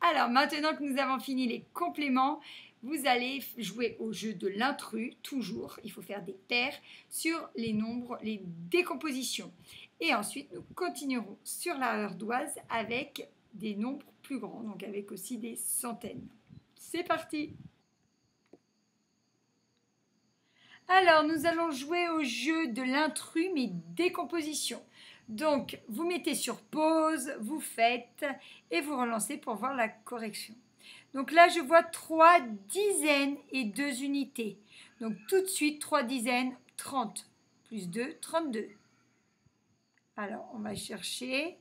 Alors, maintenant que nous avons fini les compléments, vous allez jouer au jeu de l'intrus, toujours. Il faut faire des paires sur les nombres, les décompositions. Et ensuite, nous continuerons sur l'ardoise avec des nombres plus grands, donc avec aussi des centaines. C'est parti! Alors, nous allons jouer au jeu de l'intrus, mais décomposition. Donc, vous mettez sur pause, vous faites et vous relancez pour voir la correction. Donc là, je vois 3 dizaines et 2 unités. Donc tout de suite, 3 dizaines, 30. Plus 2, 32. Alors, on va chercher.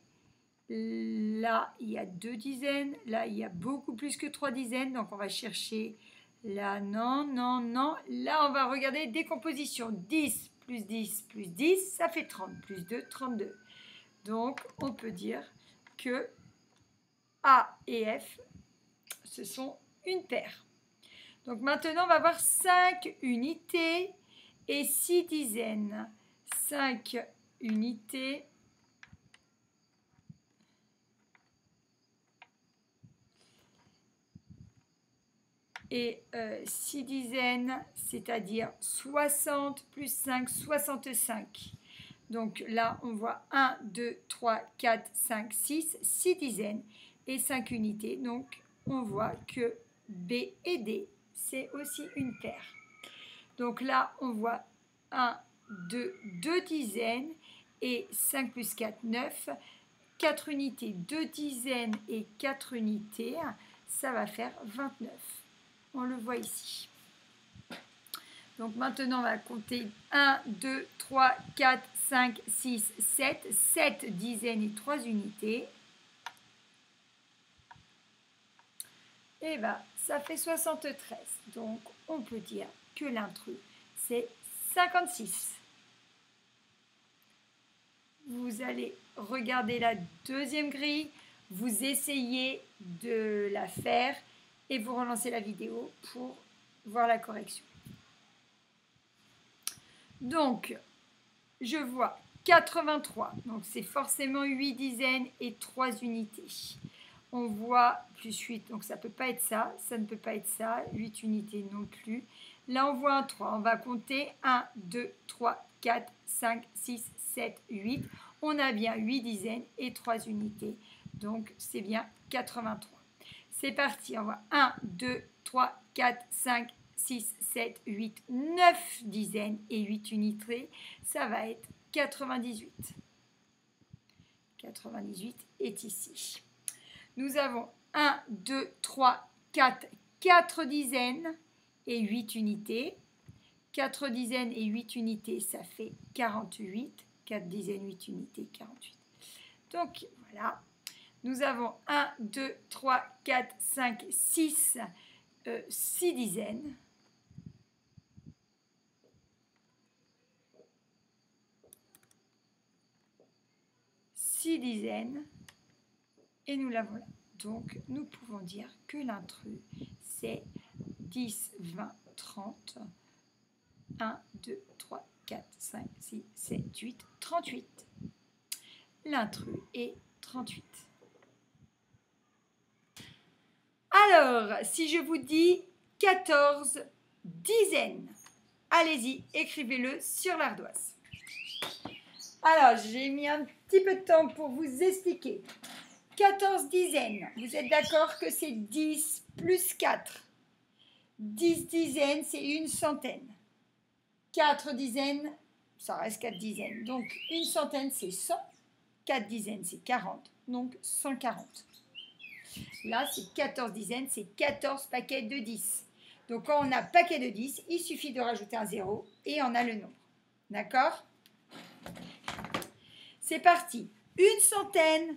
Là, il y a 2 dizaines. Là, il y a beaucoup plus que 3 dizaines. Donc, on va chercher. Là, non, non, non. Là, on va regarder décomposition. 10 plus 10 plus 10, ça fait 30. Plus 2, 32. Donc, on peut dire que A et F, ce sont une paire. Donc maintenant, on va avoir 5 unités et 6 dizaines. 5 unités et 6 dizaines, c'est-à-dire 60 plus 5, 65. Donc là, on voit 1, 2, 3, 4, 5, 6, 6 dizaines et 5 unités. Donc, on voit que B et D, c'est aussi une paire. Donc là, on voit 1, 2, 2 dizaines et 5 plus 4, 9. 4 unités, 2 dizaines et 4 unités, ça va faire 29. On le voit ici. Donc maintenant, on va compter 1, 2, 3, 4, 5, 6, 7. 7 dizaines et 3 unités. Et bien, ça fait 73. Donc, on peut dire que l'intrus, c'est 56. Vous allez regarder la deuxième grille. Vous essayez de la faire et vous relancez la vidéo pour voir la correction. Donc, je vois 83. Donc, c'est forcément 8 dizaines et 3 unités. On voit plus 8, donc ça ne peut pas être ça. Ça ne peut pas être ça. 8 unités non plus. Là, on voit un 3. On va compter 1, 2, 3, 4, 5, 6, 7, 8. On a bien 8 dizaines et 3 unités. Donc, c'est bien 83. C'est parti. On voit 1, 2, 3, 4, 5, 6, 7, 8, 9 dizaines et 8 unités. Ça va être 98. 98 est ici. Nous avons 1, 2, 3, 4, 4 dizaines et 8 unités. 4 dizaines et 8 unités, ça fait 48. 4 dizaines, 8 unités, 48. Donc, voilà. Nous avons 1, 2, 3, 4, 5, 6, 6 dizaines. Et nous l'avons là. Donc, nous pouvons dire que l'intrus, c'est 10, 20, 30. 1, 2, 3, 4, 5, 6, 7, 8, 38. L'intrus est 38. Alors, si je vous dis 14 dizaines, allez-y, écrivez-le sur l'ardoise. Alors, j'ai mis un petit peu de temps pour vous expliquer. 14 dizaines, vous êtes d'accord que c'est 10 plus 4. 10 dizaines, c'est une centaine. 4 dizaines, ça reste 4 dizaines. Donc, une centaine, c'est 100. 4 dizaines, c'est 40. Donc, 140. Là, c'est 14 dizaines, c'est 14 paquets de 10. Donc, quand on a paquet de 10, il suffit de rajouter un 0 et on a le nombre. D'accord? C'est parti. Une centaine,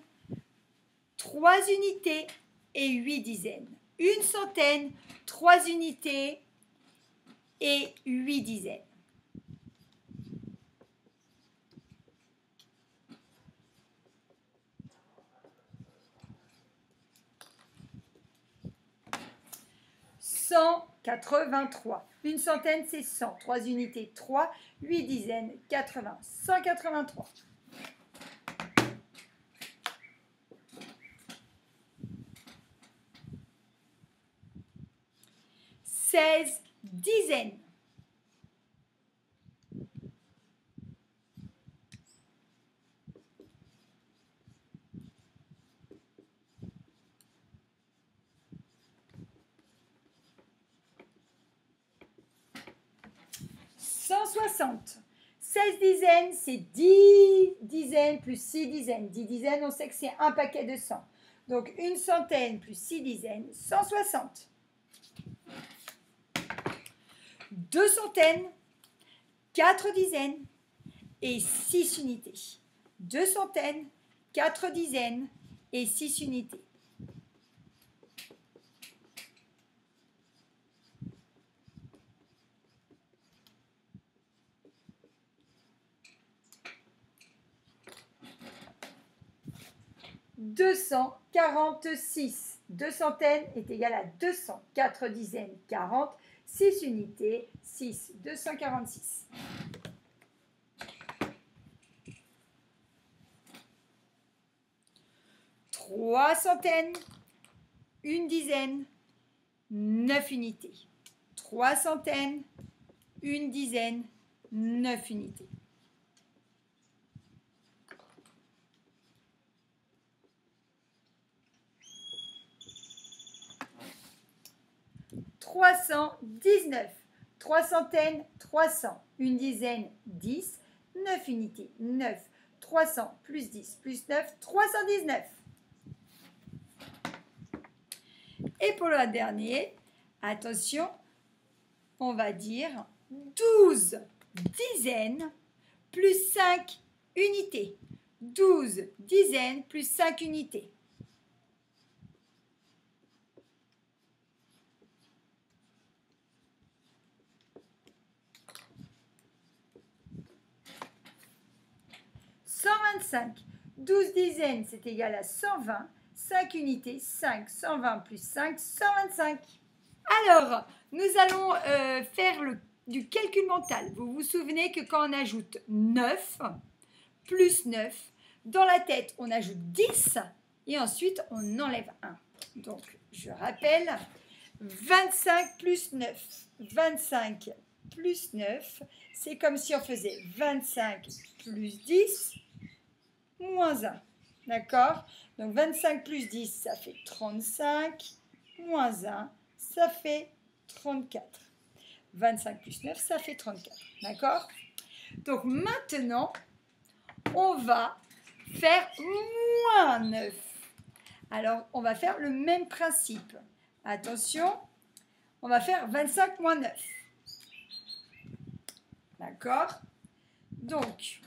3 unités et 8 dizaines. Une centaine, 3 unités et 8 dizaines. « 183. Une centaine, c'est 100. 3 unités, 3. 8 dizaines, 80. 183. 16 dizaines. Cent 60. 16 dizaines, c'est 10 dizaines plus 6 dizaines. 10 dizaines, on sait que c'est un paquet de 100. Donc, une centaine plus 6 dizaines, 160. 2 centaines, 4 dizaines et 6 unités. 2 centaines, 4 dizaines et 6 unités. « 246. 2 centaines est égal à 200. 4 dizaines, 40. 6 unités, 6. 246. Trois centaines, une dizaine, 9 unités. 3 centaines, une dizaine, 9 unités. « 319. 3 centaines, 300. Une dizaine, 10. 9 unités. 9. 300 plus 10 plus 9, 319. Et pour le dernier, attention, on va dire 12 dizaines plus 5 unités. 12 dizaines plus 5 unités. « 125. 12 dizaines, c'est égal à 120. 5 unités, 5. 120 plus 5, 125. Alors, nous allons faire du calcul mental. Vous vous souvenez que quand on ajoute 9 plus 9, dans la tête, on ajoute 10 et ensuite on enlève 1. Donc, je rappelle, 25 plus 9. 25 plus 9, c'est comme si on faisait 25 plus 10 moins 1. D'accord? Donc 25 plus 10, ça fait 35, moins 1, ça fait 34. 25 plus 9, ça fait 34. D'accord? Donc maintenant, on va faire moins 9. Alors, on va faire le même principe. Attention, on va faire 25 moins 9. D'accord? Donc,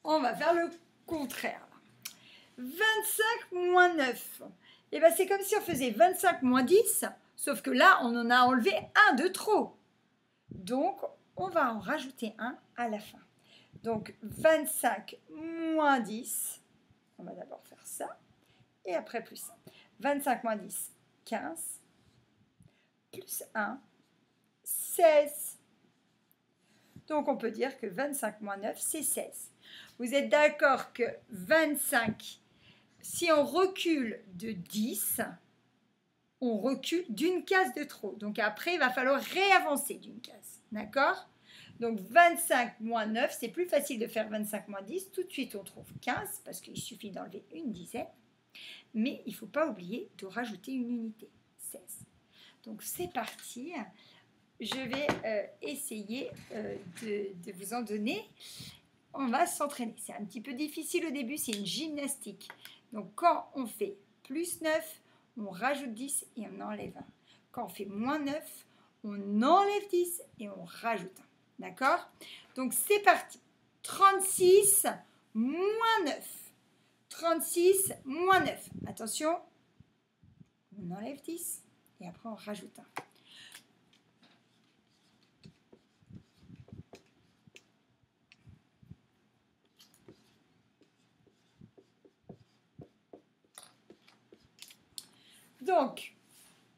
on va faire le contraire. 25 moins 9. Et bien, c'est comme si on faisait 25 moins 10, sauf que là, on en a enlevé un de trop. Donc, on va en rajouter un à la fin. Donc, 25 moins 10, on va d'abord faire ça, et après plus 1. 25 moins 10, 15, plus 1, 16. Donc, on peut dire que 25 moins 9, c'est 16. Vous êtes d'accord que 25, si on recule de 10, on recule d'une case de trop. Donc après, il va falloir réavancer d'une case. D'accord? Donc 25 moins 9, c'est plus facile de faire 25 moins 10. Tout de suite, on trouve 15 parce qu'il suffit d'enlever une dizaine. Mais il ne faut pas oublier de rajouter une unité, 16. Donc c'est parti. Je vais essayer de vous en donner. On va s'entraîner. C'est un petit peu difficile au début, c'est une gymnastique. Donc, quand on fait plus 9, on rajoute 10 et on enlève 1. Quand on fait moins 9, on enlève 10 et on rajoute 1. D'accord? Donc, c'est parti. 36 moins 9. 36 moins 9. Attention, on enlève 10 et après on rajoute 1. Donc,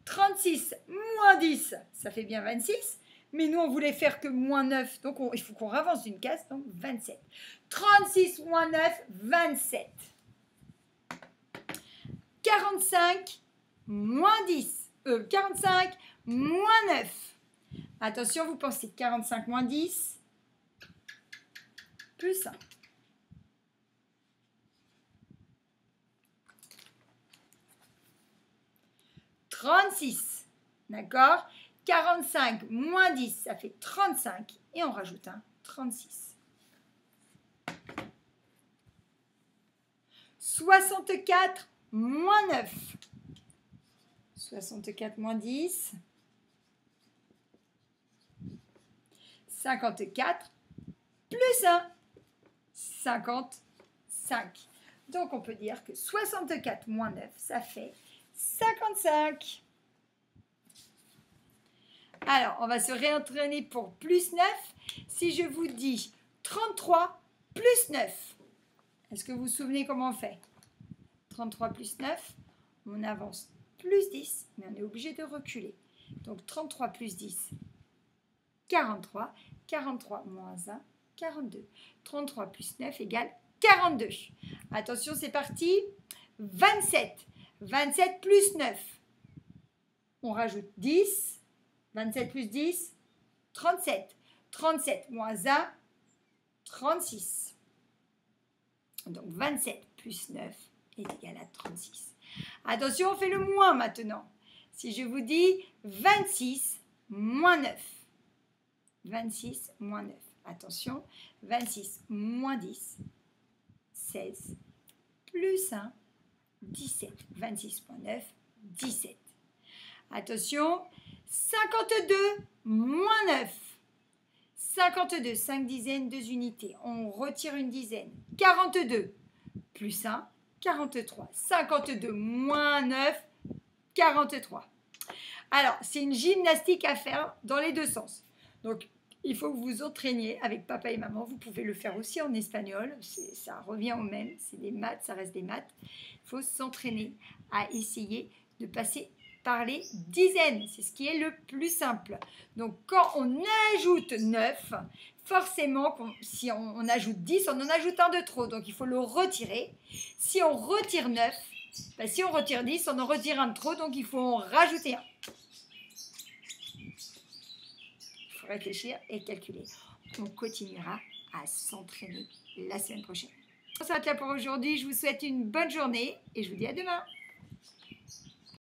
36 moins 10, ça fait bien 26. Mais nous, on voulait faire que moins 9. Donc, il faut qu'on avance d'une case. Donc, 27. 36 moins 9, 27. 45 moins 10. 45 moins 9. Attention, vous pensez 45 moins 10 plus 1. « 36. D'accord? 45 moins 10, ça fait 35. Et on rajoute un 36. 64 moins 9. 64 moins 10. 54 plus 1. 55. Donc on peut dire que 64 moins 9, ça fait 55. Alors, on va se réentraîner pour plus 9. Si je vous dis 33 plus 9, est-ce que vous vous souvenez comment on fait? 33 plus 9, on avance plus 10, mais on est obligé de reculer. Donc 33 plus 10, 43. 43 moins 1, 42. 33 plus 9 égale 42. Attention, c'est parti. 27. 27 plus 9. On rajoute 10. 27 plus 10, 37. 37 moins 1, 36. Donc 27 plus 9 est égal à 36. Attention, on fait le moins maintenant. Si je vous dis 26 moins 9. 26 moins 9. Attention, 26 moins 10, 16, plus 1, 17. 26 moins 9, 17. Attention, 52 moins 9. 52, 5 dizaines, 2 unités. On retire une dizaine. 42 plus 1, 43. 52 moins 9, 43. Alors, c'est une gymnastique à faire dans les deux sens. Donc, il faut que vous vous entraîniez avec papa et maman. Vous pouvez le faire aussi en espagnol. Ça revient au même. C'est des maths, ça reste des maths. Il faut s'entraîner à essayer de passer par les dizaines. C'est ce qui est le plus simple. Donc, quand on ajoute 9, forcément, si on ajoute 10, on en ajoute un de trop. Donc, il faut le retirer. Si on retire 9, si on retire 10, on en retire un de trop. Donc, il faut en rajouter un. Réfléchir et calculer. On continuera à s'entraîner la semaine prochaine. Ça va être là pour aujourd'hui. Je vous souhaite une bonne journée et je vous dis à demain.